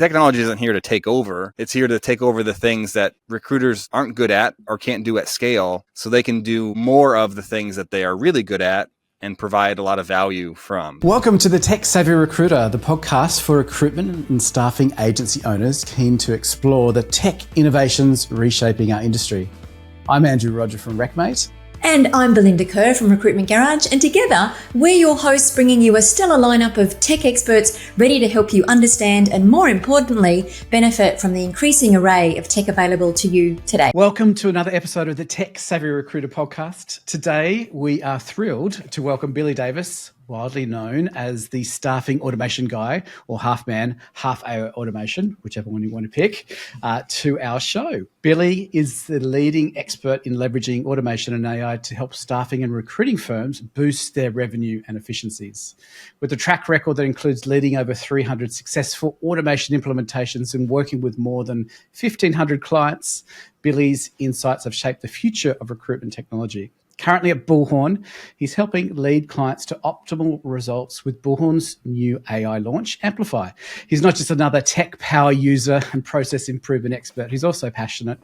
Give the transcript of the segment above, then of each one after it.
technology isn't here to take over. It's here to take over the things that recruiters aren't good at or can't do at scale, so they can do more of the things that they are really good at and provide a lot of value from. Welcome to the Tech Savvy Recruiter, the podcast for recruitment and staffing agency owners keen to explore the tech innovations reshaping our industry. I'm Andrew Roger from RecMate. And I'm Belinda Kerr from Recruitment Garage, and together we're your hosts bringing you a stellar lineup of tech experts ready to help you understand and, more importantly, benefit from the increasing array of tech available to you today. Welcome to another episode of the Tech Savvy Recruiter podcast. Today we are thrilled to welcome Billy Davis, widely known as the staffing automation guy, or half man, half AI automation, whichever one you want to pick, to our show. Billy is the leading expert in leveraging automation and AI to help staffing and recruiting firms boost their revenue and efficiencies. With a track record that includes leading over 300 successful automation implementations and working with more than 1,500 clients, Billy's insights have shaped the future of recruitment technology. Currently at Bullhorn, he's helping lead clients to optimal results with Bullhorn's new AI launch, Amplify. He's not just another tech power user and process improvement expert. He's also passionate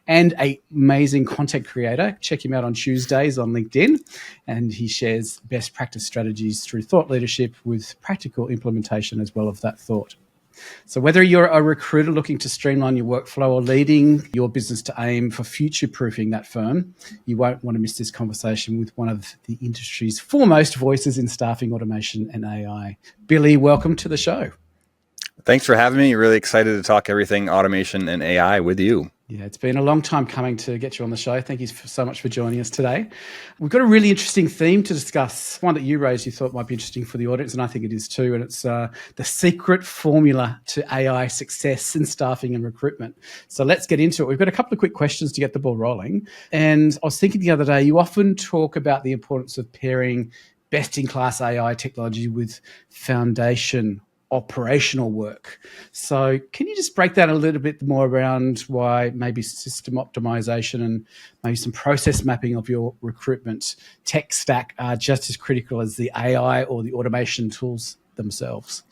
and an amazing content creator. Check him out on Tuesdays on LinkedIn. And he shares best practice strategies through thought leadership with practical implementation as well of that thought. So whether you're a recruiter looking to streamline your workflow or leading your business to aim for future-proofing that firm, you won't want to miss this conversation with one of the industry's foremost voices in staffing automation and AI. Billy, welcome to the show. Thanks for having me. Really excited to talk everything automation and AI with you. Yeah, it's been a long time coming to get you on the show. Thank you so much for joining us today. We've got a really interesting theme to discuss, one that you raised you thought might be interesting for the audience, and I think it is too, and it's the secret formula to AI success in staffing and recruitment. So let's get into it. We've got a couple of quick questions to get the ball rolling. And I was thinking the other day, you often talk about the importance of pairing best-in-class AI technology with foundation operational work. So can you just break that a little bit more around why maybe system optimization and maybe some process mapping of your recruitment tech stack are just as critical as the AI or the automation tools themselves?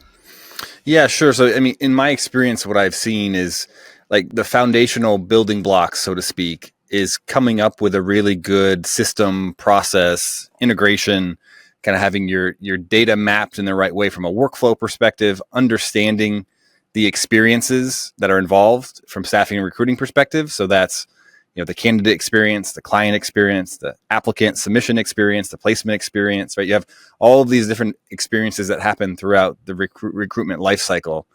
Yeah, sure. So, I mean, in my experience, what I've seen is like the foundational building blocks, so to speak, is coming up with a really good system, process, integration, kind of having your data mapped in the right way from a workflow perspective, understanding the experiences that are involved from staffing and recruiting perspective. So that's, the candidate experience, the client experience, the applicant submission experience, the placement experience, right? You have all of these different experiences that happen throughout the recruitment lifecycle.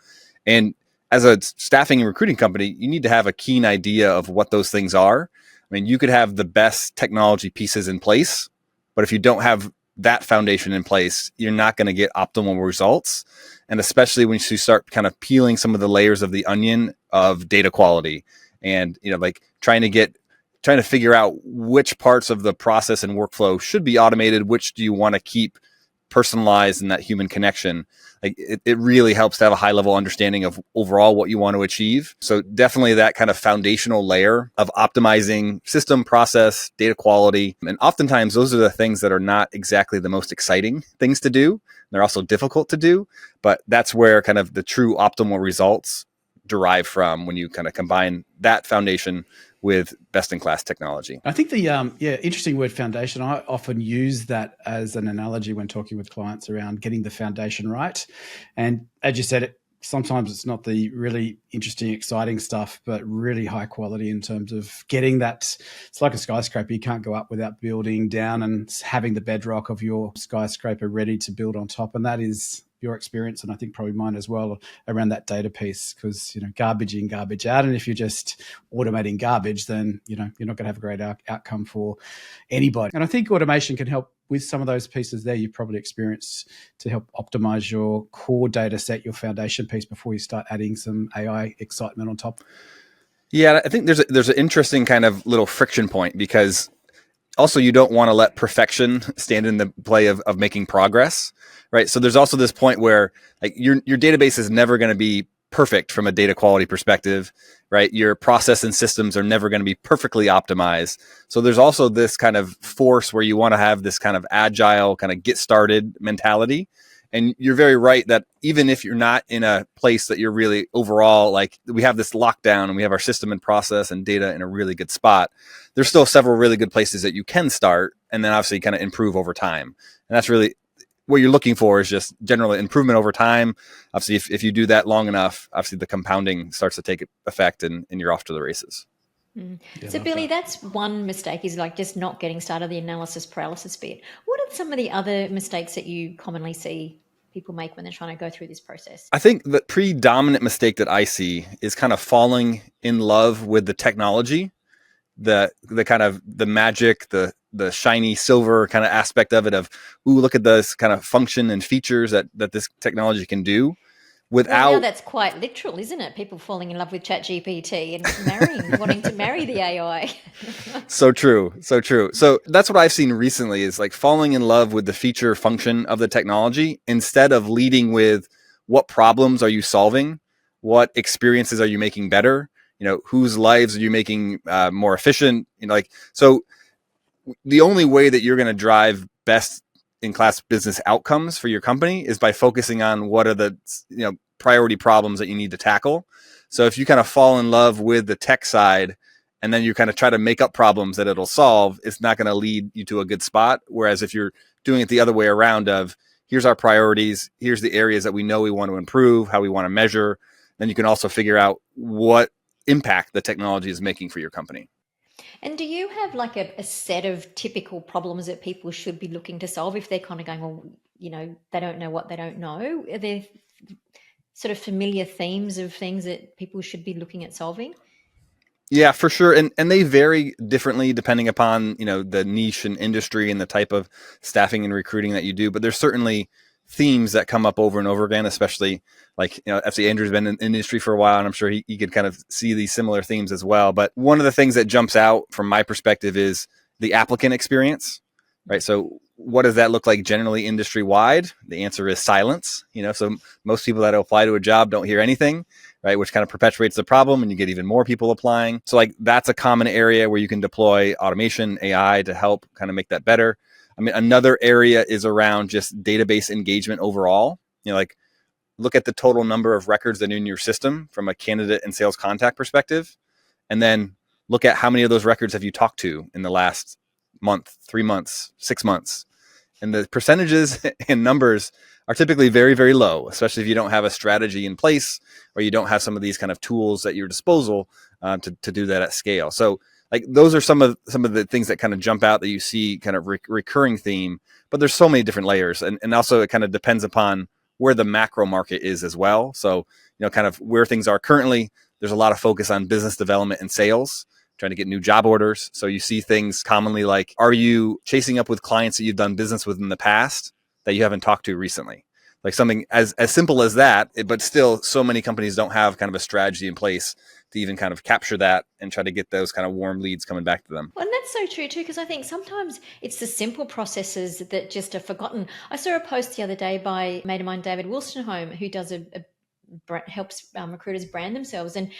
And as a staffing and recruiting company, you need to have a keen idea of what those things are. I mean, you could have the best technology pieces in place, but if you don't have that foundation in place, you're not going to get optimal results. And especially when you start kind of peeling some of the layers of the onion of data quality and, like trying to figure out which parts of the process and workflow should be automated, which do you want to keep personalized in that human connection. Like it really helps to have a high level understanding of overall what you want to achieve. So definitely that kind of foundational layer of optimizing system, process, data quality. And oftentimes those are the things that are not exactly the most exciting things to do. They're also difficult to do, but that's where kind of the true optimal results derive from when you kind of combine that foundation with best-in-class technology. I think the interesting word foundation, I often use that as an analogy when talking with clients around getting the foundation right. And as you said, sometimes it's not the really interesting, exciting stuff, but really high quality in terms of getting that. It's like a skyscraper. You can't go up without building down and having the bedrock of your skyscraper ready to build on top. And that is your experience, and I think probably mine as well, around that data piece, because garbage in, garbage out, and if you're just automating garbage, then you're not going to have a great outcome for anybody. And I think automation can help with some of those pieces there you've probably experienced to help optimize your core data set, your foundation piece, before you start adding some AI excitement on top. Yeah, I think there's an interesting kind of little friction point, because also you don't want to let perfection stand in the play of making progress. Right. So there's also this point where like your database is never going to be perfect from a data quality perspective, right? Your process and systems are never going to be perfectly optimized. So there's also this kind of force where you want to have this kind of agile, kind of get started mentality. And you're very right that even if you're not in a place that you're really overall, like we have this lockdown and we have our system and process and data in a really good spot, there's still several really good places that you can start and then obviously kind of improve over time. And that's really what you're looking for, is just general improvement over time. Obviously, if you do that long enough, obviously the compounding starts to take effect and you're off to the races. So Billy, that's one mistake, is like just not getting started, the analysis paralysis bit. What are some of the other mistakes that you commonly see people make when they're trying to go through this process? I think the predominant mistake that I see is kind of falling in love with the technology, the kind of the magic, the shiny silver kind of aspect of it, of, ooh, look at this kind of function and features that this technology can do. Well, now that's quite literal, isn't it? People falling in love with ChatGPT and wanting to marry the AI. So true. So that's what I've seen recently, is like falling in love with the feature function of the technology instead of leading with what problems are you solving, what experiences are you making better, whose lives are you making more efficient, so the only way that you're going to drive best in class business outcomes for your company is by focusing on what are the priority problems that you need to tackle. So if you kind of fall in love with the tech side and then you kind of try to make up problems that it'll solve, it's not going to lead you to a good spot. Whereas if you're doing it the other way around, of here's our priorities, here's the areas that we know we want to improve, how we want to measure, then you can also figure out what impact the technology is making for your company. And do you have like a set of typical problems that people should be looking to solve if they're kind of going, well, they don't know what they don't know? Are there sort of familiar themes of things that people should be looking at solving? Yeah, for sure. And they vary differently depending upon, the niche and industry and the type of staffing and recruiting that you do. But there's certainly themes that come up over and over again, especially like, FC Andrew's been in the industry for a while, and I'm sure he could kind of see these similar themes as well. But one of the things that jumps out from my perspective is the applicant experience, right? So what does that look like generally industry wide? The answer is silence. So most people that apply to a job don't hear anything, right? Which kind of perpetuates the problem, and you get even more people applying. So like that's a common area where you can deploy automation, AI to help kind of make that better. I mean, another area is around just database engagement overall. Like look at the total number of records that are in your system from a candidate and sales contact perspective, and then look at how many of those records have you talked to in the last month, 3 months, 6 months. And the percentages and numbers are typically very, very low, especially if you don't have a strategy in place or you don't have some of these kind of tools at your disposal to do that at scale. So like those are some of the things that kind of jump out that you see kind of recurring theme, but there's so many different layers. And also it kind of depends upon where the macro market is as well. So, kind of where things are currently, there's a lot of focus on business development and sales, trying to get new job orders. So you see things commonly like, are you chasing up with clients that you've done business with in the past that you haven't talked to recently? Like something as simple as that, but still so many companies don't have kind of a strategy in place to even kind of capture that and try to get those kind of warm leads coming back to them. Well, and that's so true too, because I think sometimes it's the simple processes that just are forgotten. I saw a post the other day by a mate of mine, David Wilsonholm, who does helps recruiters brand themselves. And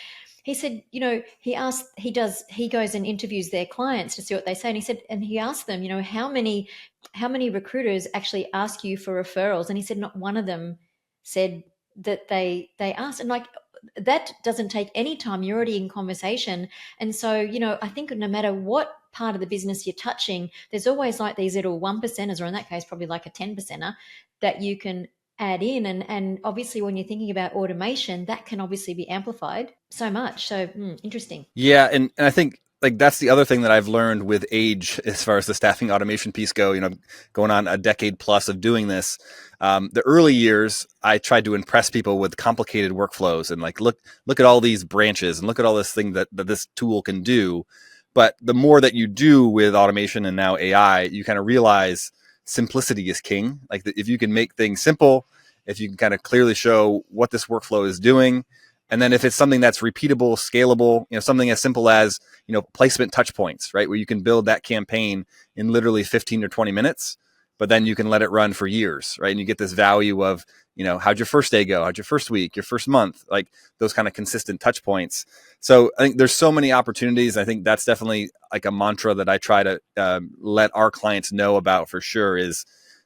he said, he goes and interviews their clients to see what they say. And he said, and he asked them, how many recruiters actually ask you for referrals? And he said, not one of them said that they asked. And like, that doesn't take any time. You're already in conversation. And so, I think no matter what part of the business you're touching, there's always like these little 1%ers, or in that case, probably like a 10%er that you can add in. And obviously when you're thinking about automation, that can obviously be amplified so much. So interesting. Yeah. And I think like that's the other thing that I've learned with age, as far as the staffing automation piece go, going on a decade plus of doing this. The early years, I tried to impress people with complicated workflows and like, look at all these branches and look at all this thing that this tool can do. But the more that you do with automation and now AI, you kind of realize simplicity is king. Like if you can make things simple, if you can kind of clearly show what this workflow is doing, and then if it's something that's repeatable, scalable, something as simple as, placement touch points, right? Where you can build that campaign in literally 15 or 20 minutes, but then you can let it run for years, right? And you get this value of, how'd your first day go? How'd your first week, your first month, like those kind of consistent touch points. So I think there's so many opportunities. I think that's definitely like a mantra that I try to let our clients know about for sure, is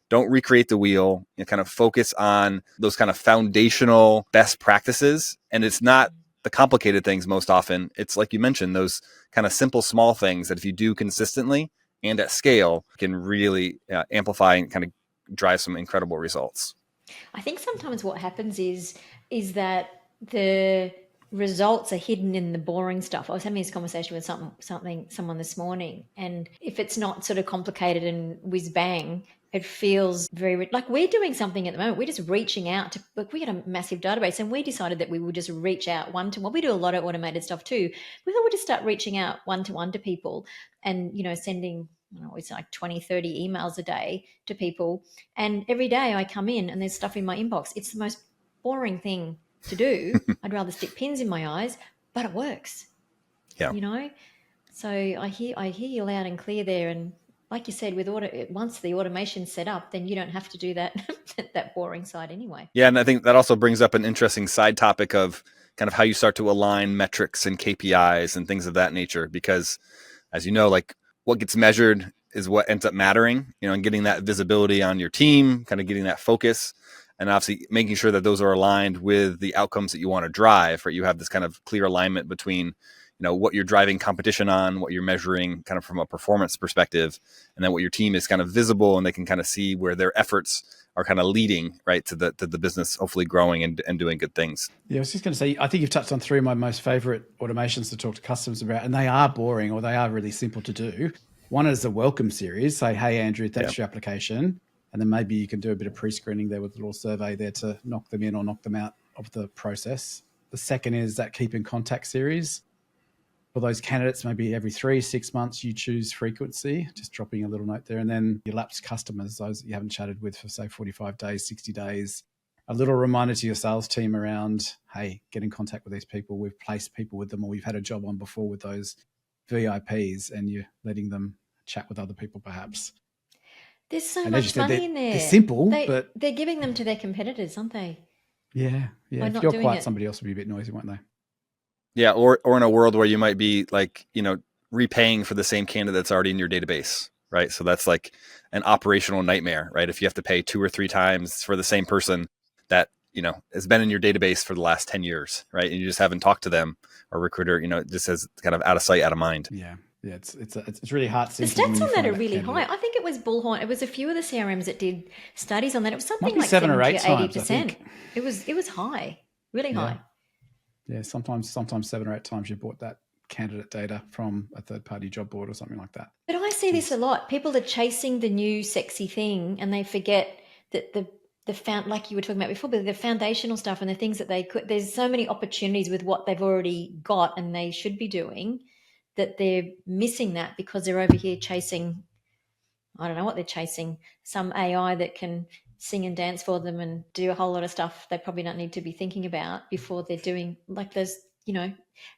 Don't recreate the wheel. Kind of focus on those kind of foundational best practices. And it's not the complicated things most often. It's like you mentioned, those kind of simple, small things that if you do consistently and at scale can really amplify and kind of drive some incredible results. I think sometimes what happens is that the results are hidden in the boring stuff. I was having this conversation with someone this morning, and if it's not sort of complicated and whiz bang, it feels very like we're doing something at the moment. We're just reaching out to, like, we got a massive database, and we decided that we would just reach out one-to-one. We do a lot of automated stuff too. We thought we'd just start reaching out one-to-one to people and, sending, it's like 20, 30 emails a day to people. And every day I come in and there's stuff in my inbox. It's the most boring thing to do. I'd rather stick pins in my eyes, but it works. Yeah. So I hear you loud and clear there. And like you said, once the automation's set up, then you don't have to do that boring side anyway. Yeah. And I think that also brings up an interesting side topic of kind of how you start to align metrics and KPIs and things of that nature, because as you know, like what gets measured is what ends up mattering, and getting that visibility on your team, kind of getting that focus, and obviously making sure that those are aligned with the outcomes that you want to drive, right? You have this kind of clear alignment between, what you're driving competition on, what you're measuring kind of from a performance perspective, and then what your team is kind of visible and they can kind of see where their efforts are kind of leading, right, to the business, hopefully growing and doing good things. Yeah, I was just going to say, I think you've touched on three of my most favorite automations to talk to customers about, and they are boring or they are really simple to do. One is the welcome series. Say, hey, Andrew, thanks for your application. And then maybe you can do a bit of pre-screening there with a little survey there to knock them in or knock them out of the process. The second is that keep in contact series. For those candidates, maybe every 3-6 months, you choose frequency, just dropping a little note there. And then your lapsed customers, those that you haven't chatted with for, say, 45 days, 60 days, a little reminder to your sales team around, hey, get in contact with these people. We've placed people with them, or we've had a job on before with those VIPs, and you're letting them chat with other people perhaps. There's so much money in there. They're simple, but they're giving them to their competitors, aren't they? Yeah. If you're quiet, somebody else will be a bit noisy, won't they? Yeah, or in a world where you might be like, repaying for the same candidate that's already in your database, right? So that's like an operational nightmare, right? If you have to pay 2 or 3 times for the same person that, has been in your database for the last 10 years, right? And you just haven't talked to them, or recruiter, just as kind of out of sight, out of mind. Yeah, it's really hard. The stats on that are really high. I think it was Bullhorn. It was a few of the CRMs that did studies on that. It was something like 7 or 8 to 80%. It was high, really high. Yeah, sometimes 7 or 8 times you bought that candidate data from a third-party job board or something like that. But I see this a lot. People are chasing the new sexy thing, and they forget that like you were talking about before, but the foundational stuff and the things that they could. There's so many opportunities with what they've already got and they should be doing, that they're missing that because they're over here chasing. I don't know what they're chasing. Some AI that can sing and dance for them and do a whole lot of stuff they probably don't need to be thinking about before they're doing, like, there's,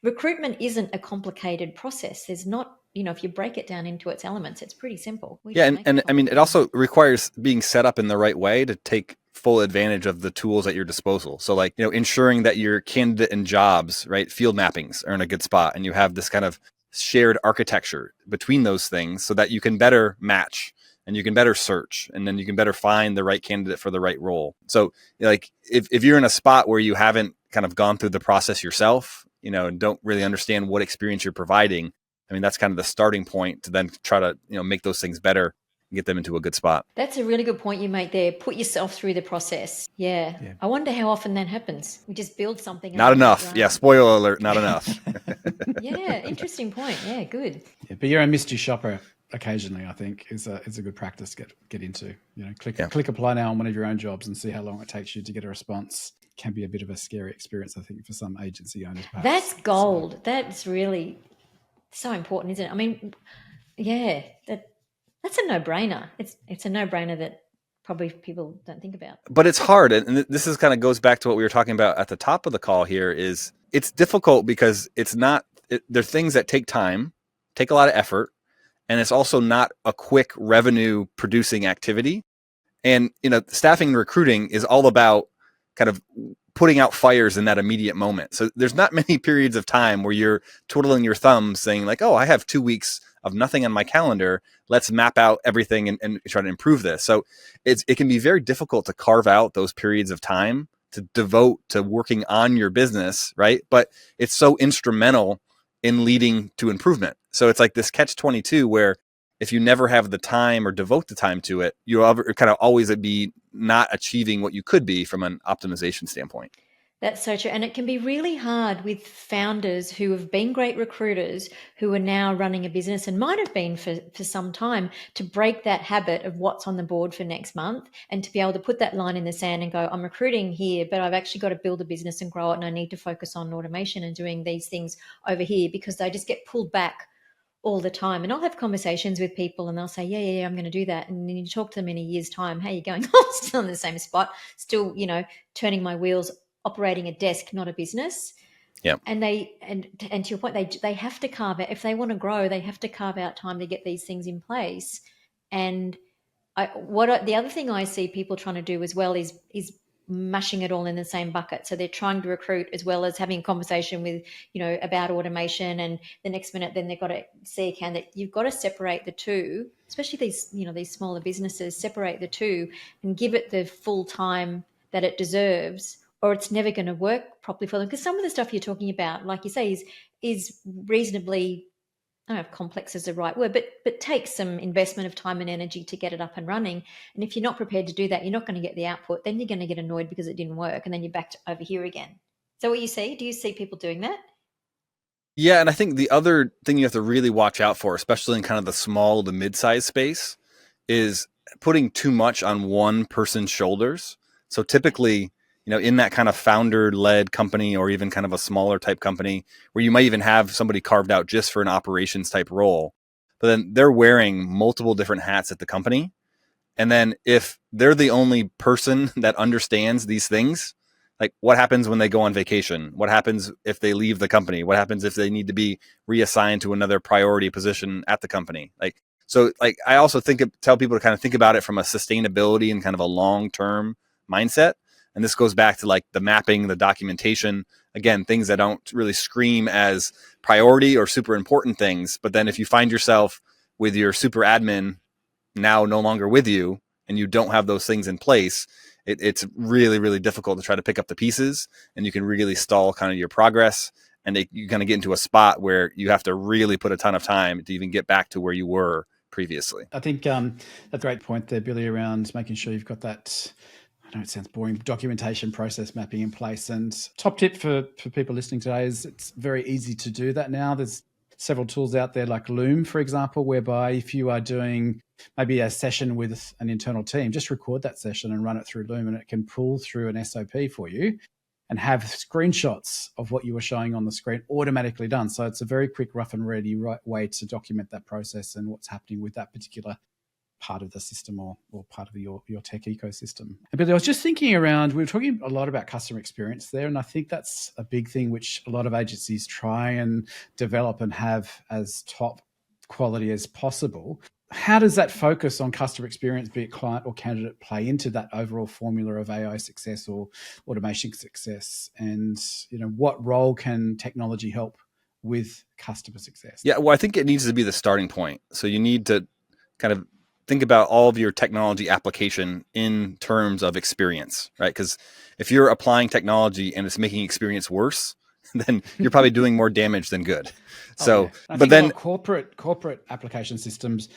recruitment isn't a complicated process. There's not, if you break it down into its elements, it's pretty simple. And I mean, it also requires being set up in the right way to take full advantage of the tools at your disposal. So like, ensuring that your candidate and jobs, right, field mappings are in a good spot, and you have this kind of shared architecture between those things so that you can better match and you can better search, and then you can better find the right candidate for the right role. So like if you're in a spot where you haven't kind of gone through the process yourself, and don't really understand what experience you're providing, I mean, that's kind of the starting point to then try to, make those things better and get them into a good spot. That's a really good point you make there. Put yourself through the process. Yeah. I wonder how often that happens. We just build something. Not enough. Yeah. Spoiler alert. Not enough. Yeah. Interesting point. Yeah. Good. Yeah, but you're a mystery shopper occasionally, I think, is a good practice to get into. Click apply now on one of your own jobs and see how long it takes you to get a response. It can be a bit of a scary experience, I think, for some agency owners. Perhaps. That's gold. So, that's really so important, isn't it? I mean, yeah, that's a no-brainer. It's a no-brainer that probably people don't think about. But it's hard, and this is kind of goes back to what we were talking about at the top of the call here. Is it's difficult because it's not. They're things that take time, take a lot of effort. And it's also not a quick revenue producing activity. And, staffing and recruiting is all about kind of putting out fires in that immediate moment. So there's not many periods of time where you're twiddling your thumbs saying like, oh, I have 2 weeks of nothing on my calendar. Let's map out everything and try to improve this. So it can be very difficult to carve out those periods of time to devote to working on your business, right? But it's so instrumental in leading to improvement. So it's like this catch-22 where if you never have the time or devote the time to it, you'll kind of always be not achieving what you could be from an optimization standpoint. That's so true. And it can be really hard with founders who have been great recruiters, who are now running a business and might have been for some time, to break that habit of what's on the board for next month and to be able to put that line in the sand and go, I'm recruiting here, but I've actually got to build a business and grow it. And I need to focus on automation and doing these things over here, because they just get pulled back all the time. And I'll have conversations with people and they'll say, yeah, I'm going to do that. And then you talk to them in a year's time, how are you going? I'm still in the same spot, still, turning my wheels, operating a desk, not a business. Yeah. And to your point, they have to carve out, if they want to grow, they have to carve out time to get these things in place. And the other thing I see people trying to do as well is mashing it all in the same bucket. So they're trying to recruit as well as having a conversation with, about automation, and the next minute then they've got to see a candidate. You've got to separate the two, especially these smaller businesses, separate the two and give it the full time that it deserves, or it's never going to work properly for them. Because some of the stuff you're talking about, like you say, is reasonably, I don't know if complex is the right word, but takes some investment of time and energy to get it up and running. And if you're not prepared to do that, you're not going to get the output. Then you're going to get annoyed because it didn't work, and then you're back to over here again. So what you see? Do you see people doing that? Yeah, and I think the other thing you have to really watch out for, especially in kind of the small to mid-size space, is putting too much on one person's shoulders. So typically, in that kind of founder-led company, or even kind of a smaller type company where you might even have somebody carved out just for an operations type role, but then they're wearing multiple different hats at the company. And then if they're the only person that understands these things, like what happens when they go on vacation? What happens if they leave the company? What happens if they need to be reassigned to another priority position at the company? So I also tell people to kind of think about it from a sustainability and kind of a long-term mindset. And this goes back to like the mapping, the documentation, again, things that don't really scream as priority or super important things. But then if you find yourself with your super admin now no longer with you, and you don't have those things in place, it's really, really difficult to try to pick up the pieces, and you can really stall kind of your progress. And you kind of get into a spot where you have to really put a ton of time to even get back to where you were previously. I think that's a great point there, Billy, around making sure you've got that, I know it sounds boring, documentation process mapping in place. And top tip for people listening today is it's very easy to do that now. There's several tools out there like Loom, for example, whereby if you are doing maybe a session with an internal team, just record that session and run it through Loom, and it can pull through an SOP for you and have screenshots of what you were showing on the screen automatically done. So it's a very quick, rough and ready way to document that process and what's happening with that particular part of the system or part of your tech ecosystem. And Billy, I was just thinking around, we were talking a lot about customer experience there, and I think that's a big thing which a lot of agencies try and develop and have as top quality as possible. How does that focus on customer experience, be it client or candidate, play into that overall formula of AI success or automation success? And what role can technology help with customer success? Yeah, well, I think it needs to be the starting point. So you need to kind of think about all of your technology application in terms of experience, right? Because if you're applying technology and it's making experience worse, then you're probably doing more damage than good. So, but then corporate application systems,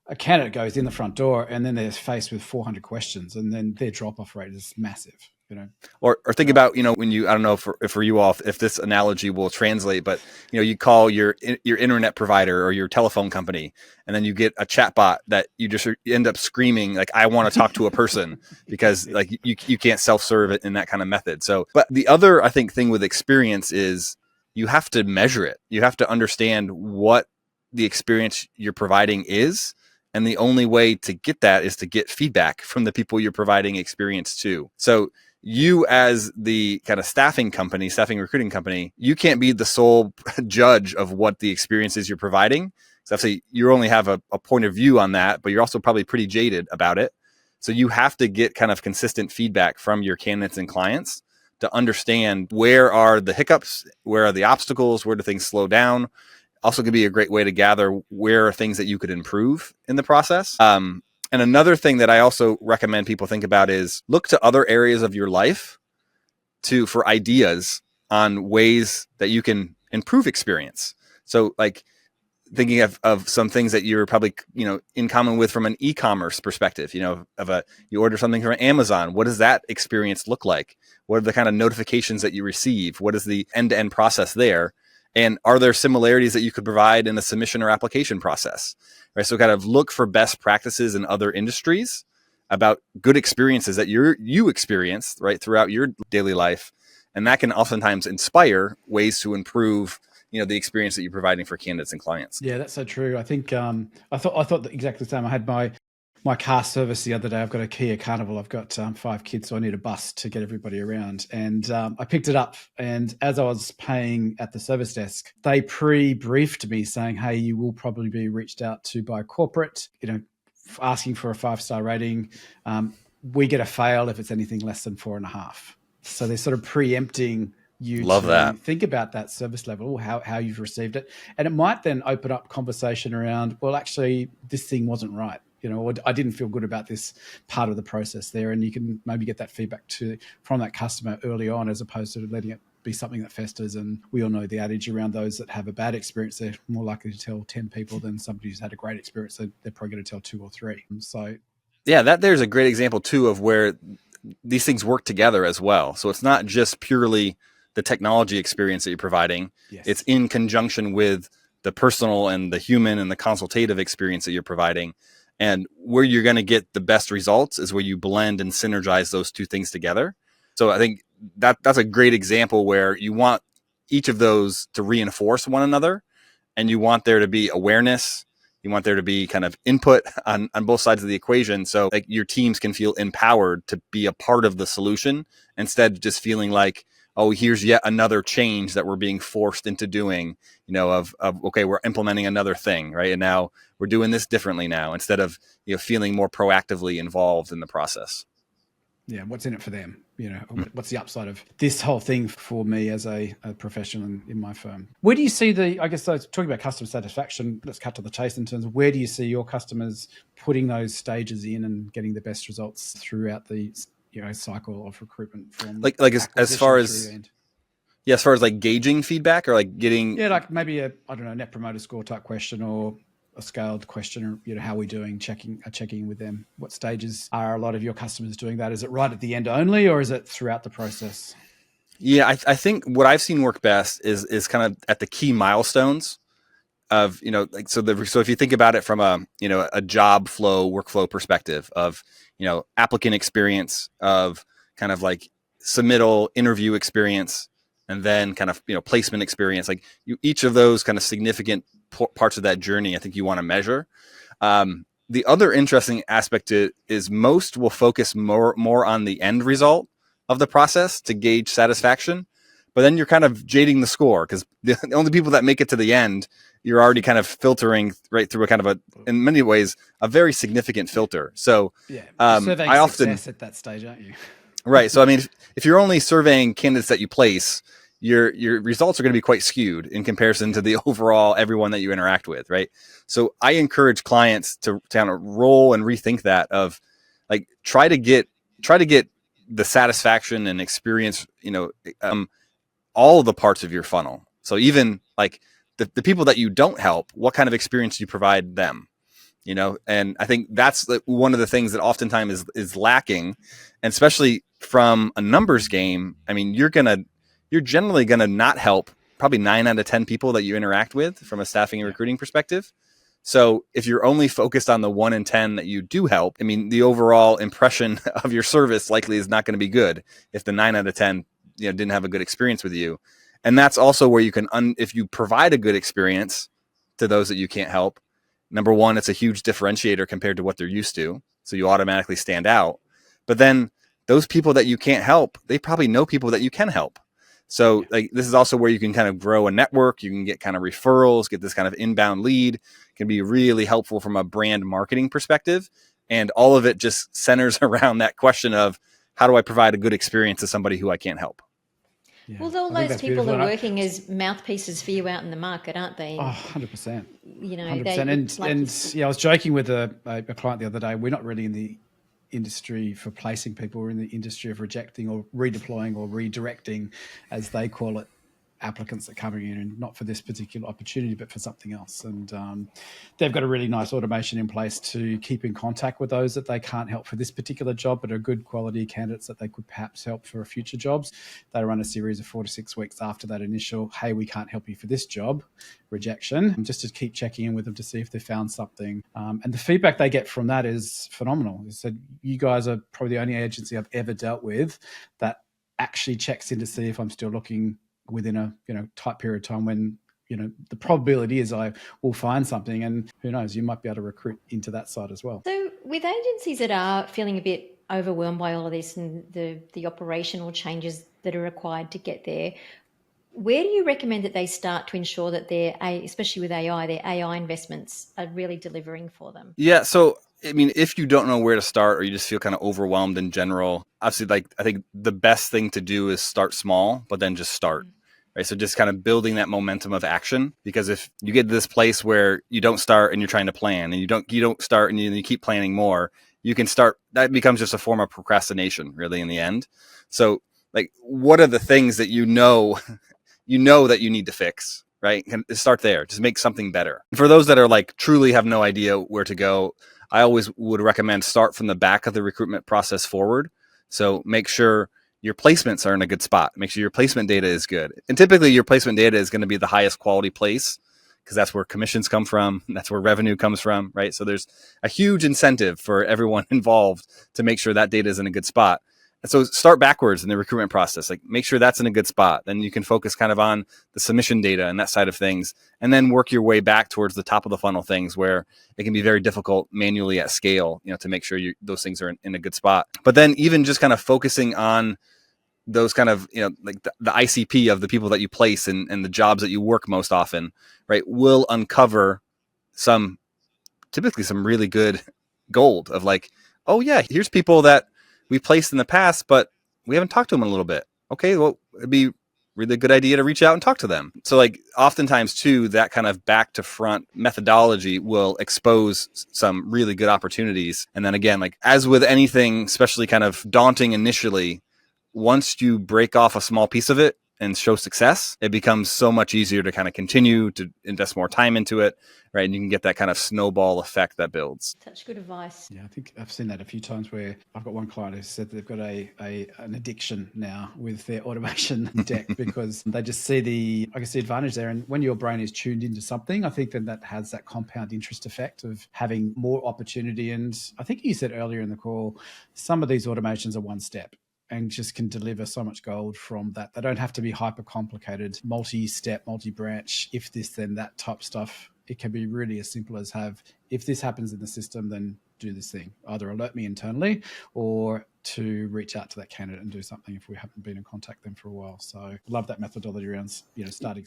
a candidate goes in the front door and then they're faced with 400 questions, and then their drop-off rate is massive. Or think about, when you, I don't know for you all, if this analogy will translate, but you call your internet provider or your telephone company, and then you get a chatbot that you end up screaming like, I want to talk to a person, because like you can't self-serve it in that kind of method. So, but the other, I think, thing with experience is you have to measure it. You have to understand what the experience you're providing is. And the only way to get that is to get feedback from the people you're providing experience to. So you, as the kind of staffing recruiting company, you can't be the sole judge of what the experience is you're providing. So obviously you only have a point of view on that, but you're also probably pretty jaded about it. So you have to get kind of consistent feedback from your candidates and clients to understand where are the hiccups, where are the obstacles, where do things slow down. also could be a great way to gather where are things that you could improve in the process. And another thing that I also recommend people think about is look to other areas of your life for ideas on ways that you can improve experience. So like thinking of some things that you're probably, in common with from an e-commerce perspective, you order something from Amazon. What does that experience look like? What are the kind of notifications that you receive? What is the end-to-end process there? And are there similarities that you could provide in the submission or application process? Right. So kind of look for best practices in other industries about good experiences that you experienced right throughout your daily life. And that can oftentimes inspire ways to improve the experience that you're providing for candidates and clients. Yeah, that's so true. I think I thought exactly the same. I had my car service the other day. I've got a Kia Carnival. I've got 5 kids, so I need a bus to get everybody around. And I picked it up, and as I was paying at the service desk, they pre-briefed me saying, "Hey, you will probably be reached out to by corporate, asking for a 5-star rating. We get a fail if it's anything less than 4.5." So they're sort of preempting you to think about that service level, how you've received it. And it might then open up conversation around, well, actually, this thing wasn't right, or I didn't feel good about this part of the process there. And you can maybe get that feedback from that customer early on, as opposed to letting it be something that festers. And we all know the adage around those that have a bad experience, they're more likely to tell 10 people than somebody who's had a great experience. So they're probably going to tell 2 or 3. So yeah, there's a great example too of where these things work together as well. So it's not just purely the technology experience that you're providing. Yes. It's in conjunction with the personal and the human and the consultative experience that you're providing. And where you're going to get the best results is where you blend and synergize those 2 things together. So I think that's a great example where you want each of those to reinforce one another, and you want there to be awareness. You want there to be kind of input on both sides of the equation. So like your teams can feel empowered to be a part of the solution instead of just feeling like, oh, here's yet another change that we're being forced into doing, okay, we're implementing another thing, right? And now we're doing this differently now, instead of, feeling more proactively involved in the process. Yeah. What's in it for them? What's the upside of this whole thing for me as a professional in my firm? Where do you see I guess I was talking about customer satisfaction. Let's cut to the chase in terms of where do you see your customers putting those stages in and getting the best results throughout the cycle of recruitment, from as far as like gauging feedback, or like getting like maybe a net promoter score type question, or a scaled question, or how are we doing, checking in with them. What stages are a lot of your customers doing that? Is it right at the end only, or is it throughout the process? Yeah, I think what I've seen work best is kind of at the key milestones of, so if you think about it from a job flow, workflow perspective of, applicant experience, of kind of like submittal interview experience, and then kind of, placement experience, like each of those kind of significant parts of that journey, I think you want to measure. The other interesting aspect is most will focus more on the end result of the process to gauge satisfaction, but then you're kind of jading the score, because the only people that make it to the end, you're already kind of filtering right through a kind of in many ways, a very significant filter. So surveying I often success at that stage, aren't you? Right. So, I mean, if you're only surveying candidates that you place, your results are going to be quite skewed in comparison to the overall everyone that you interact with. Right. So I encourage clients to kind of roll and rethink that, of like, try to get the satisfaction and experience, all of the parts of your funnel. So even like the people that you don't help, what kind of experience do you provide them? And I think that's one of the things that oftentimes is lacking, and especially from a numbers game. I mean, you're generally gonna not help probably 9 out of 10 people that you interact with from a staffing and recruiting perspective. So if you're only focused on the 1 in 10 that you do help, I mean, the overall impression of your service likely is not going to be good if the 9 out of 10 didn't have a good experience with you. And that's also where you can, if you provide a good experience to those that you can't help, number one, it's a huge differentiator compared to what they're used to. So you automatically stand out. But then those people that you can't help, they probably know people that you can help. So like, this is also where you can kind of grow a network. You can get kind of referrals, get this kind of inbound lead. It can be really helpful from a brand marketing perspective. And all of it just centers around that question of, how do I provide a good experience to somebody who I can't help? Yeah. Well, all I think those that's people beautiful. are working as mouthpieces for you out in the market, aren't they? Oh, 100%. You know, 100%. And yeah, I was joking with a client the other day. We're not really in the industry for placing people. We're in the industry of rejecting or redeploying or redirecting, as they call it, applicants that are coming in, and not for this particular opportunity, but for something else. And they've got a really nice automation in place to keep in contact with those that they can't help for this particular job, but are good quality candidates that they could perhaps help for future jobs. They run a series of 4 to 6 weeks after that initial, hey, we can't help you for this job, rejection, just to keep checking in with them to see if they found something. And the feedback they get from that is phenomenal. They said, you guys are probably the only agency I've ever dealt with that actually checks in to see if I'm still looking within a tight period of time when the probability is I will find something, and who knows, you might be able to recruit into that side as well. So with agencies that are feeling a bit overwhelmed by all of this and the operational changes that are required to get there, where do you recommend that they start to ensure that especially with AI, their AI investments are really delivering for them? Yeah. So, I mean, if you don't know where to start or you just feel kind of overwhelmed in general, obviously, I think the best thing to do is start small, but then just start. Right. So just kind of building that momentum of action, because if you get to this place where you don't start and you're trying to plan and you don't start and you keep planning more, you can start, that becomes just a form of procrastination really in the end. So what are the things that you know that you need to fix, right? Start there. Just make something better. For those that are truly have no idea where to go, I always would recommend start from the back of the recruitment process forward. So make sure your placements are in a good spot. Make sure your placement data is good. And typically your placement data is going to be the highest quality place because that's where commissions come from. That's where revenue comes from, right? So there's a huge incentive for everyone involved to make sure that data is in a good spot. And so start backwards in the recruitment process. Make sure that's in a good spot. Then you can focus kind of on the submission data and that side of things, and then work your way back towards the top of the funnel things where it can be very difficult manually at scale, to make sure those things are in a good spot. But then even just kind of focusing on those kind of, the ICP of the people that you place and the jobs that you work most often, right, will uncover typically some really good gold of oh yeah, here's people that we placed in the past, but we haven't talked to them in a little bit. Okay, well, it'd be really good idea to reach out and talk to them. So oftentimes too, that kind of back to front methodology will expose some really good opportunities. And then again, as with anything, especially kind of daunting initially, once you break off a small piece of it and show success, it becomes so much easier to kind of continue to invest more time into it, right? And you can get that kind of snowball effect that builds. Such good advice. Yeah, I think I've seen that a few times where I've got one client who said they've got an addiction now with their automation deck because they just see the advantage there. And when your brain is tuned into something, I think then that has that compound interest effect of having more opportunity. And I think you said earlier in the call, some of these automations are one step and just can deliver so much gold from that. They don't have to be hyper complicated, multi-step, multi-branch, if this, then that type stuff. It can be really as simple as if this happens in the system, then do this thing. Either alert me internally or to reach out to that candidate and do something if we haven't been in contact with them for a while. So love that methodology around, starting.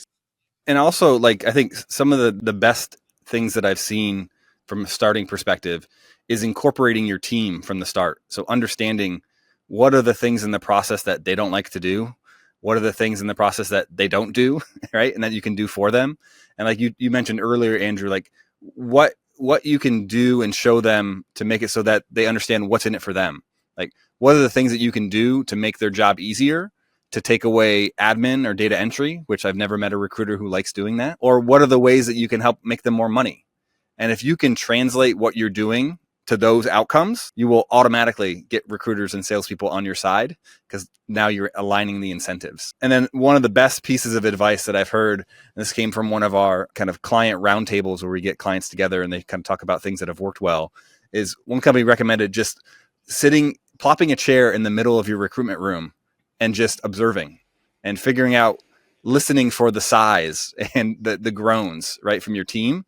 And also, I think some of the best things that I've seen from a starting perspective is incorporating your team from the start. So understanding what are the things in the process that they don't like to do? What are the things in the process that they don't do, right? And that you can do for them. And you mentioned earlier, Andrew, what you can do and show them to make it so that they understand what's in it for them. What are the things that you can do to make their job easier, to take away admin or data entry, which I've never met a recruiter who likes doing that? Or what are the ways that you can help make them more money? And if you can translate what you're doing to those outcomes, you will automatically get recruiters and salespeople on your side because now you're aligning the incentives. And then one of the best pieces of advice that I've heard, and this came from one of our kind of client roundtables where we get clients together and they kind of talk about things that have worked well, is one company recommended just plopping a chair in the middle of your recruitment room and just observing and figuring out, listening for the sighs and the groans, right, from your team.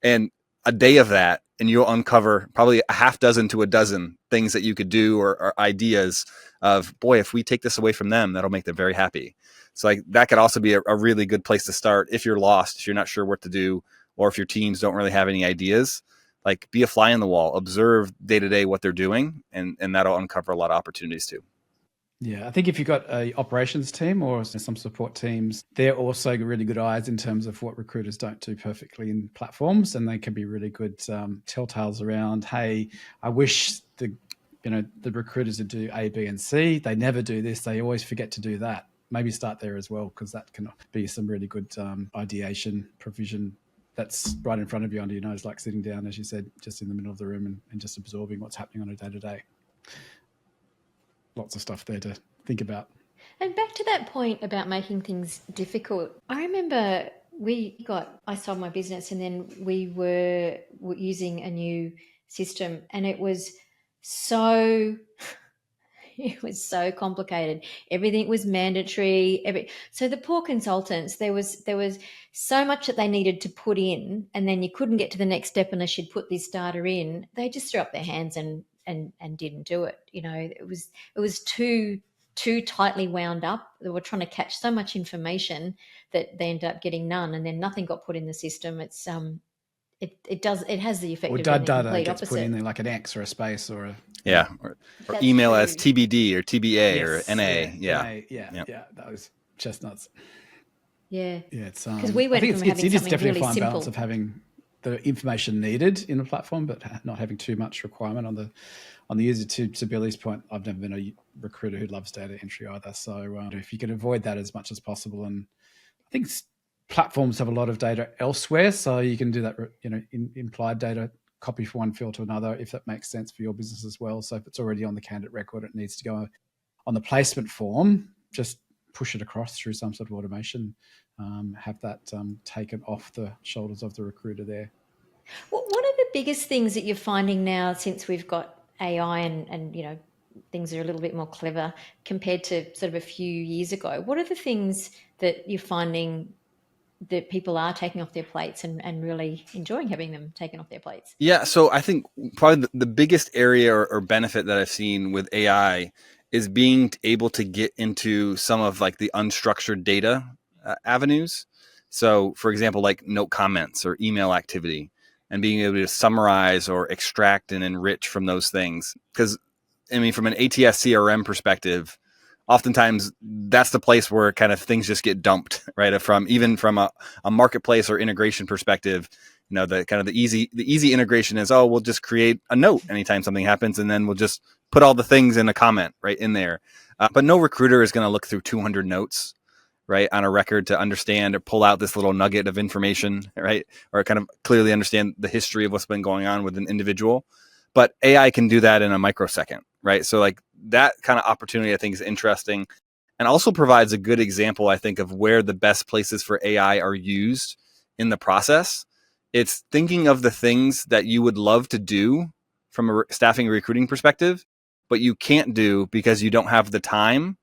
And a day of that, and you'll uncover probably a half dozen to a dozen things that you could do or ideas of, boy, if we take this away from them, that'll make them very happy. So that could also be a really good place to start if you're lost, if you're not sure what to do, or if your teams don't really have any ideas. Be a fly on the wall, observe day to day what they're doing, and that'll uncover a lot of opportunities too. Yeah, I think if you've got a operations team or some support teams, they're also really good eyes in terms of what recruiters don't do perfectly in platforms, and they can be really good telltales around, hey, I wish the recruiters would do A, B, and C. They never do this. They always forget to do that. Maybe start there as well, because that can be some really good ideation provision that's right in front of you under your nose, like sitting down, as you said, just in the middle of the room and just absorbing what's happening on a day-to-day. Lots of stuff there to think about. And back to that point about making things difficult, I remember I sold my business and then we were using a new system, and it was so complicated. Everything was mandatory. So the poor consultants, there was so much that they needed to put in, and then you couldn't get to the next step unless you'd put this data in. They just threw up their hands and didn't do it. It was too tightly wound up. They were trying to catch so much information that they ended up getting none, and then nothing got put in the system. It's it has the effect of being the complete gets opposite. Put in there like an X or a space or a or email true. as TBD or TBA yes, or NA. Yeah, that was chestnuts. Yeah, it's because we went from having something definitely really a fine simple balance of having the information needed in the platform, but not having too much requirement on the user. To Billy's point, I've never been a recruiter who loves data entry either. So if you can avoid that as much as possible, and I think platforms have a lot of data elsewhere, so you can do that. Implied data, copy from one field to another, if that makes sense for your business as well. So if it's already on the candidate record, it needs to go on the placement form. Just push it across through some sort of automation. Have that taken off the shoulders of the recruiter there. What are the biggest things that you're finding now since we've got AI and things are a little bit more clever compared to sort of a few years ago? What are the things that you're finding that people are taking off their plates and really enjoying having them taken off their plates? Yeah, so I think probably the biggest area or benefit that I've seen with AI is being able to get into some of like the unstructured data avenues. So, for example, like note comments or email activity, and being able to summarize or extract and enrich from those things. Because, I mean, from an ATS CRM perspective, oftentimes that's the place where kind of things just get dumped, right? Even from a marketplace or integration perspective, the kind of the easy integration is, we'll just create a note anytime something happens, and then we'll just put all the things in a comment right in there. But no recruiter is going to look through 200 notes, right, on a record to understand or pull out this little nugget of information, right? Or kind of clearly understand the history of what's been going on with an individual. But AI can do that in a microsecond, right? So like that kind of opportunity I think is interesting, and also provides a good example, I think, of where the best places for AI are used in the process. It's thinking of the things that you would love to do from a staffing and recruiting perspective, but you can't do because you don't have the time,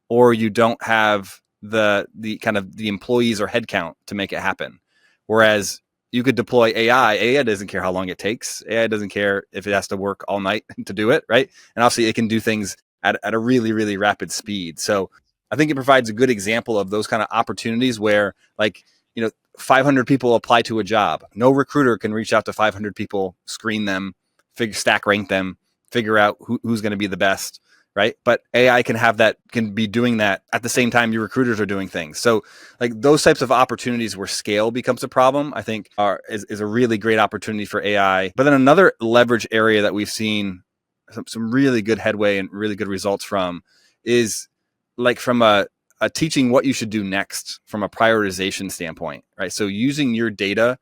or you don't have the kind of the employees or headcount to make it happen. Whereas you could deploy AI. AI doesn't care how long it takes. AI doesn't care if it has to work all night to do it, right? And obviously it can do things at a really, really rapid speed. So I think it provides a good example of those kind of opportunities where, like, 500 people apply to a job. No recruiter can reach out to 500 people, screen them, stack rank them, figure out who's going to be the best, right? But AI can be doing that at the same time your recruiters are doing things. So like those types of opportunities where scale becomes a problem, I think is a really great opportunity for AI. But then another leverage area that we've seen some really good headway and really good results from is like from a teaching what you should do next from a prioritization standpoint, right? So using your data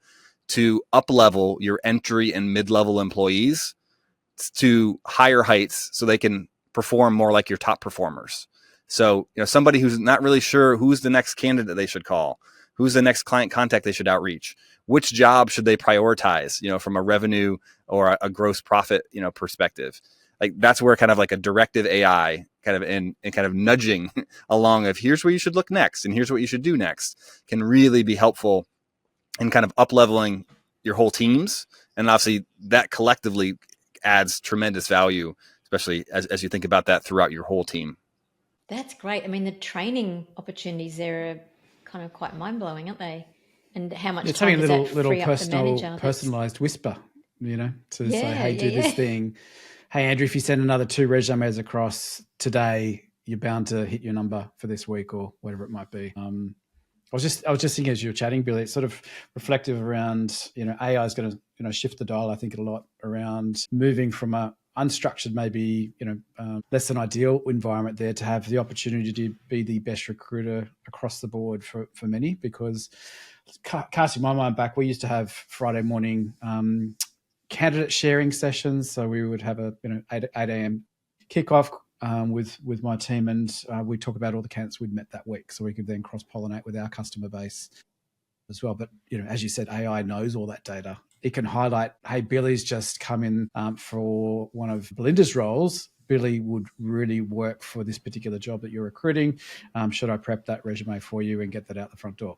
to up-level your entry and mid-level employees to higher heights so they can perform more like your top performers. So, somebody who's not really sure who's the next candidate they should call, who's the next client contact they should outreach, which job should they prioritize, from a revenue or a gross profit, perspective. Like that's where kind of like a directive AI kind of and kind of nudging along of here's where you should look next and here's what you should do next can really be helpful in kind of up-leveling your whole teams. And obviously that collectively adds tremendous value, especially as you think about that throughout your whole team. That's great. I mean, the training opportunities there are kind of quite mind-blowing, aren't they? And how much it's time having does a that little free up the manager? personalized whisper, to say, hey, do yeah. this thing. Hey, Andrew, if you send another 2 resumes across today, you're bound to hit your number for this week or whatever it might be. I was just thinking as you were chatting, Billy, it's sort of reflective around, AI is going to, shift the dial, I think, a lot around moving from a unstructured, maybe, less than ideal environment there to have the opportunity to be the best recruiter across the board for many, because casting my mind back, we used to have Friday morning candidate sharing sessions. So we would have a 8 a.m. kickoff with my team, and we talk about all the candidates we'd met that week, so we could then cross-pollinate with our customer base as well. But as you said, AI knows all that data. It can highlight, hey, Billy's just come in for one of Belinda's roles. Billy would really work for this particular job that you're recruiting. Should I prep that resume for you and get that out the front door?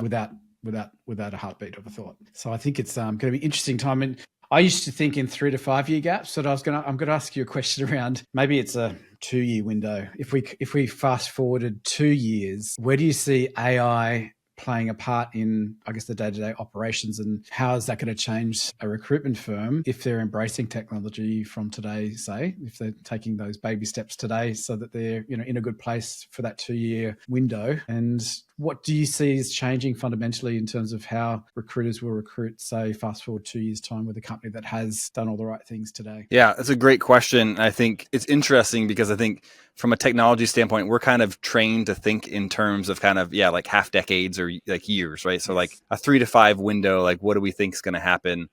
Without a heartbeat of a thought. So I think it's going to be interesting time. And I used to think in 3 to 5 year gaps. So I'm going to ask you a question around, maybe it's a 2-year window. If we fast forwarded 2 years, where do you see AI playing a part in, I guess, the day-to-day operations, and how is that going to change a recruitment firm if they're embracing technology from today, say, if they're taking those baby steps today so that they're, in a good place for that 2-year window? And what do you see is changing fundamentally in terms of how recruiters will recruit, say, fast forward 2 years' time with a company that has done all the right things today? Yeah, that's a great question. I think it's interesting because I think from a technology standpoint, we're kind of trained to think in terms of kind of, like half decades or like years, right? So like a 3 to 5 window, like what do we think is going to happen?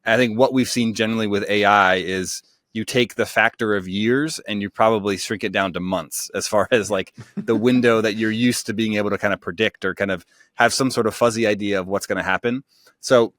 I think what we've seen generally with AI is you take the factor of years and you probably shrink it down to months as far as like the window that you're used to being able to kind of predict or kind of have some sort of fuzzy idea of what's going to happen. So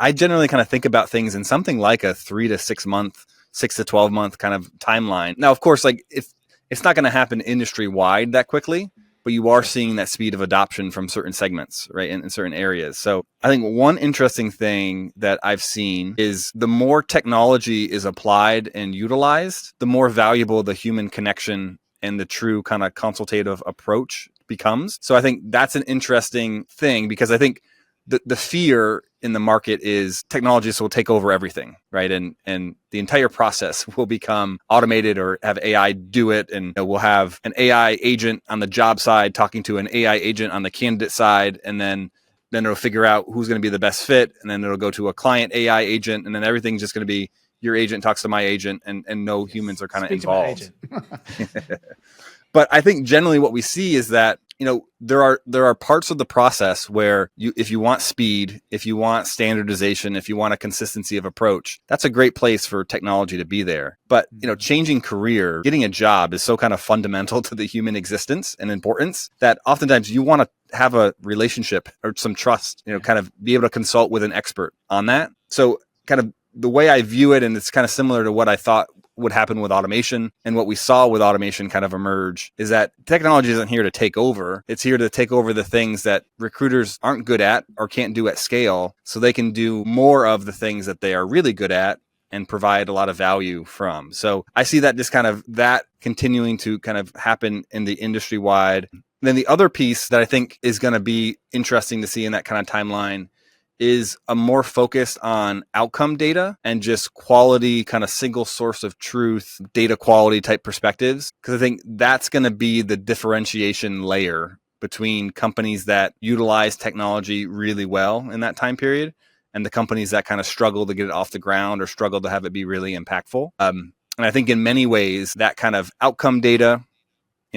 I generally kind of think about things in something like a 3 to 6 month, 6 to 12 month kind of timeline. Now, of course, like if it's not going to happen industry wide that quickly, but you are seeing that speed of adoption from certain segments, right, in certain areas. So I think one interesting thing that I've seen is the more technology is applied and utilized, the more valuable the human connection and the true kind of consultative approach becomes. So I think that's an interesting thing, because I think the fear in the market is technologists will take over everything, right? And the entire process will become automated or have AI do it. And we'll have an AI agent on the job side talking to an AI agent on the candidate side. And then it'll figure out who's going to be the best fit. And then it'll go to a client AI agent. And then everything's just going to be your agent talks to my agent, and no humans are kind of involved. But I think generally what we see is that, there are parts of the process where if you want speed, if you want standardization, if you want a consistency of approach, that's a great place for technology to be there. But, changing career, getting a job is so kind of fundamental to the human existence and importance that oftentimes you want to have a relationship or some trust, kind of be able to consult with an expert on that. So kind of the way I view it, and it's kind of similar to what I thought would happen with automation and what we saw with automation kind of emerge, is that technology isn't here to take over. It's here to take over the things that recruiters aren't good at or can't do at scale, so they can do more of the things that they are really good at and provide a lot of value from. So I see that just kind of that continuing to kind of happen in the industry wide. Then the other piece that I think is going to be interesting to see in that kind of timeline is a more focus on outcome data and just quality, kind of single source of truth, data quality type perspectives. Because I think that's going to be the differentiation layer between companies that utilize technology really well in that time period and the companies that kind of struggle to get it off the ground or struggle to have it be really impactful. And I think in many ways that kind of outcome data,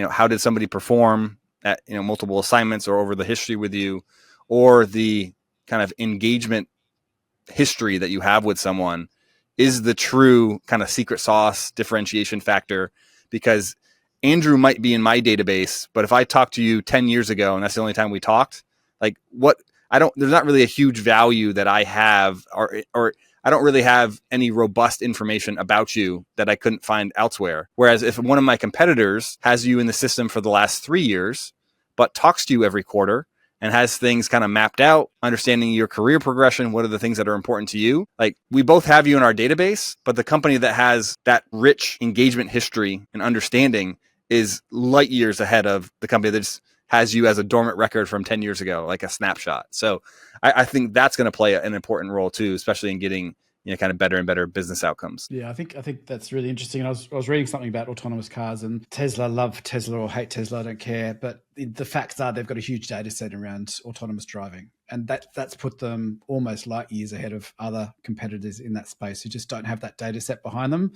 how did somebody perform at multiple assignments or over the history with you, or the kind of engagement history that you have with someone, is the true kind of secret sauce differentiation factor. Because Andrew might be in my database, but if I talked to you 10 years ago and that's the only time we talked, like there's not really a huge value that I have, or I don't really have any robust information about you that I couldn't find elsewhere. Whereas if one of my competitors has you in the system for the last 3 years, but talks to you every quarter and has things kind of mapped out, understanding your career progression, what are the things that are important to you? Like, we both have you in our database, but the company that has that rich engagement history and understanding is light years ahead of the company that just has you as a dormant record from 10 years ago, like a snapshot. So I think that's going to play an important role too, especially in getting kind of better and better business outcomes. Yeah, I think that's really interesting. And I was reading something about autonomous cars, and Tesla, love Tesla or hate Tesla, I don't care. But the facts are they've got a huge data set around autonomous driving, and that's put them almost light years ahead of other competitors in that space who just don't have that data set behind them.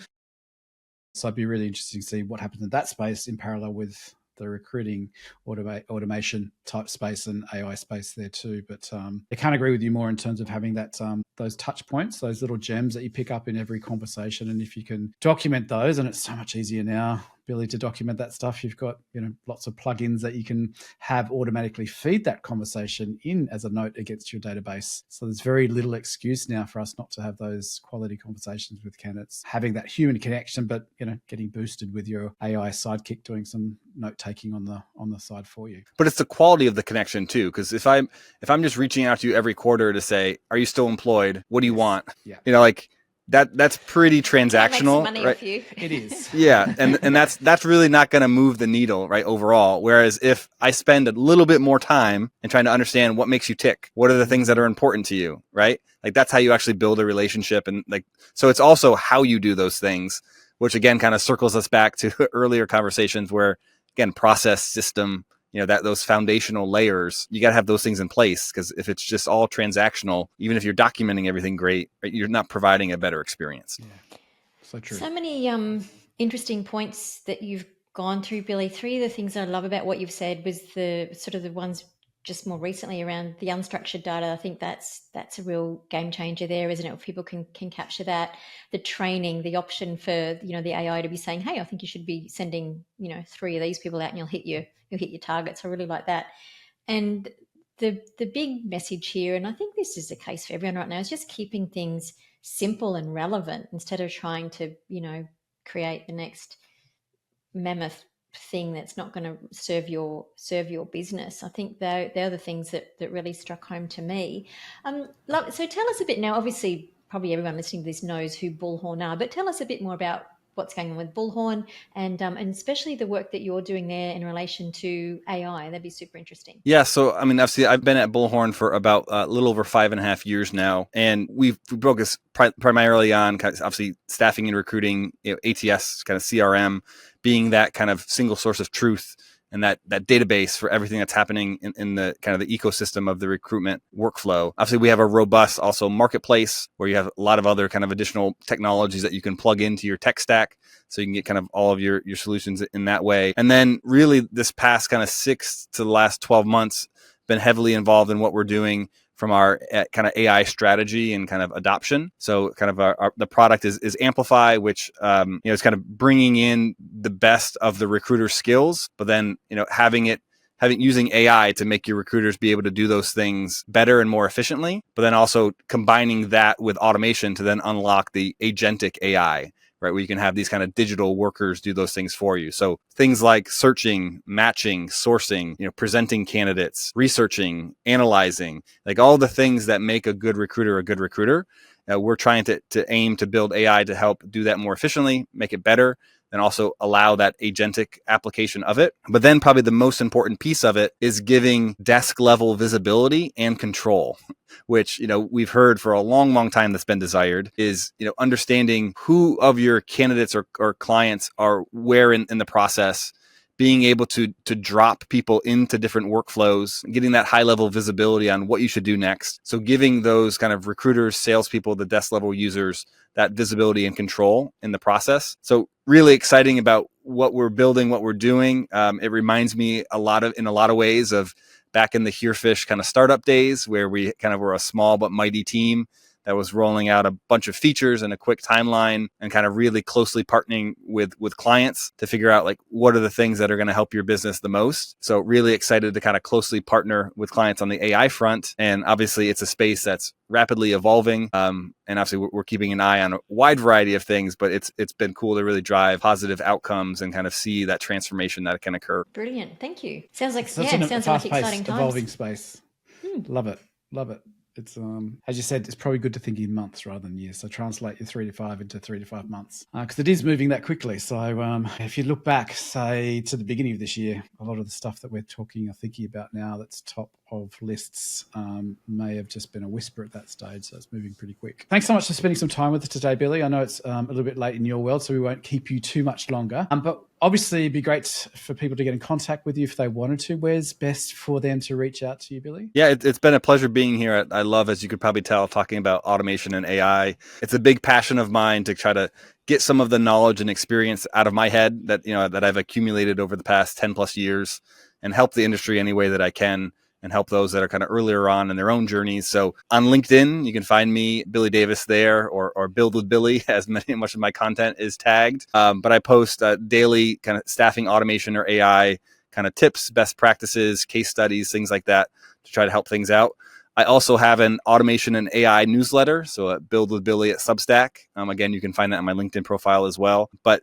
So I'd be really interested to see what happens in that space in parallel with the recruiting automation type space and AI space there too. But I can't agree with you more in terms of having that those touch points, those little gems that you pick up in every conversation. And if you can document those, and it's so much easier now, Billy, to document that stuff. You've got lots of plugins that you can have automatically feed that conversation in as a note against your database. So there's very little excuse now for us not to have those quality conversations with candidates, having that human connection, but getting boosted with your AI sidekick doing some note taking on the side for you. But it's the quality of the connection too, because if I'm just reaching out to you every quarter to say, are you still employed? What do you want? Yeah. That's pretty transactional, money right? off you. It is. Yeah, and that's really not going to move the needle, right, overall. Whereas if I spend a little bit more time in trying to understand what makes you tick, what are the things that are important to you, right? Like that's how you actually build a relationship, and so it's also how you do those things, which again kind of circles us back to earlier conversations where again process, system, that those foundational layers, you got to have those things in place, because if it's just all transactional, even if you're documenting everything great, right, you're not providing a better experience. Yeah. So true. So many interesting points that you've gone through, Billy. Three of the things I love about what you've said was the sort of the ones just more recently around the unstructured data. I think that's a real game changer there, isn't it? If people can capture that, the training, the option for the AI to be saying, hey, I think you should be sending 3 of these people out and you'll hit your targets. I really like that. And the big message here, and I think this is the case for everyone right now, is just keeping things simple and relevant instead of trying to create the next mammoth thing that's not going to serve your business. I think they're the things that really struck home to me. So tell us a bit now. Obviously, probably everyone listening to this knows who Bullhorn are, but tell us a bit more about what's going on with Bullhorn and especially the work that you're doing there in relation to AI. That'd be super interesting. Yeah, so I mean, obviously, I've been at Bullhorn for about a little over 5.5 years now, and we focus primarily on kind of obviously staffing and recruiting, ATS, kind of CRM, being that kind of single source of truth and that database for everything that's happening in the kind of the ecosystem of the recruitment workflow. Obviously, we have a robust also marketplace where you have a lot of other kind of additional technologies that you can plug into your tech stack, so you can get kind of all of your solutions in that way. And then really this past kind of 6 to the last 12 months, been heavily involved in what we're doing from our kind of AI strategy and kind of adoption. So kind of the product is Amplify, which is kind of bringing in the best of the recruiter skills, but then using AI to make your recruiters be able to do those things better and more efficiently, but then also combining that with automation to then unlock the agentic AI, right, where you can have these kind of digital workers do those things for you. So things like searching, matching, sourcing, presenting candidates, researching, analyzing, like all the things that make a good recruiter. We're trying to aim to build AI to help do that more efficiently, make it better, and also allow that agentic application of it. But then probably the most important piece of it is giving desk level visibility and control, which, we've heard for a long, long time that's been desired, is, understanding who of your candidates or clients are where in the process, being able to drop people into different workflows, getting that high level visibility on what you should do next. So giving those kind of recruiters, salespeople, the desk level users, that visibility and control in the process. So really exciting about what we're building, what we're doing. It reminds me in a lot of ways of back in the Herefish kind of startup days, where we kind of were a small but mighty team that was rolling out a bunch of features in a quick timeline and kind of really closely partnering with clients to figure out like what are the things that are going to help your business the most. So really excited to kind of closely partner with clients on the AI front. And obviously it's a space that's rapidly evolving. And obviously we're keeping an eye on a wide variety of things, but it's been cool to really drive positive outcomes and kind of see that transformation that can occur. Brilliant. Thank you. Sounds like Such an exciting times. evolving space. Love it. It's as you said, it's probably good to think in months rather than years. So translate your 3 to 5 into 3 to 5 months because it is moving that quickly. So if you look back, say to the beginning of this year, a lot of the stuff that we're talking or thinking about now that's top of lists may have just been a whisper at that stage. So it's moving pretty quick. Thanks so much for spending some time with us today, Billy. I know it's a little bit late in your world, so we won't keep you too much longer. But obviously, it'd be great for people to get in contact with you if they wanted to. Where's best for them to reach out to you, Billy? Yeah, it's been a pleasure being here. I love, as you could probably tell, talking about automation and AI. It's a big passion of mine to try to get some of the knowledge and experience out of my head that I've accumulated over the past 10 plus years and help the industry any way that I can and help those that are kind of earlier on in their own journeys. So on LinkedIn, you can find me, Billy Davis, there, or Build with Billy, as much of my content is tagged. But I post daily kind of staffing automation or AI kind of tips, best practices, case studies, things like that to try to help things out. I also have an automation and AI newsletter, so at Build with Billy at Substack. Again, you can find that on my LinkedIn profile as well. But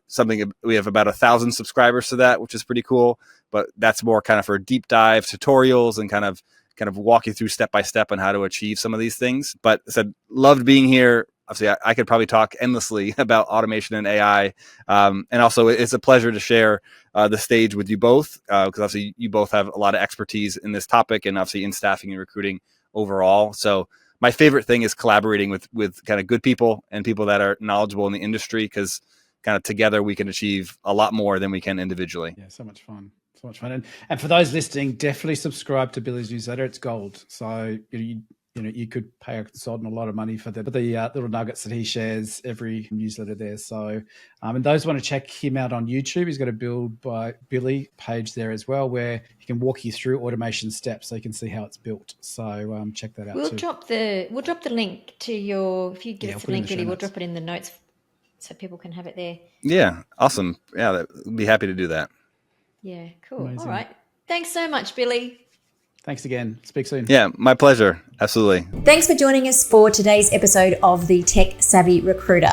we have about 1,000 subscribers to that, which is pretty cool. But that's more kind of for deep dive tutorials and kind of walk you through step by step on how to achieve some of these things. But I said, loved being here. Obviously, I could probably talk endlessly about automation and AI. And also, it's a pleasure to share the stage with you both, because obviously you both have a lot of expertise in this topic and obviously in staffing and recruiting overall. So my favorite thing is collaborating with kind of good people and people that are knowledgeable in the industry, because kind of together we can achieve a lot more than we can individually. Yeah, so much fun. So much fun. And for those listening, definitely subscribe to Billy's newsletter. It's gold. So you could pay a consultant a lot of money for the little nuggets that he shares every newsletter there. So, and those want to check him out on YouTube, he's got a Build by Billy page there as well, where he can walk you through automation steps so you can see how it's built. So check that out. We'll drop the link to your, if you give us a link, Billy, we'll drop it in the notes so people can have it there. Yeah, awesome. Yeah, I'd be happy to do that. Yeah, cool. Amazing. All right. Thanks so much, Billy. Thanks again. Speak soon. Yeah, my pleasure. Absolutely. Thanks for joining us for today's episode of the Tech Savvy Recruiter.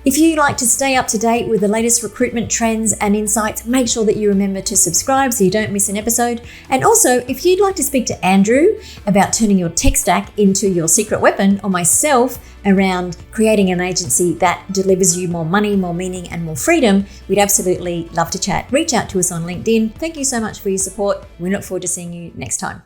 If you'd like to stay up to date with the latest recruitment trends and insights, make sure that you remember to subscribe so you don't miss an episode. And also, if you'd like to speak to Andrew about turning your tech stack into your secret weapon, or myself around creating an agency that delivers you more money, more meaning, and more freedom, we'd absolutely love to chat. Reach out to us on LinkedIn. Thank you so much for your support. We look forward to seeing you next time.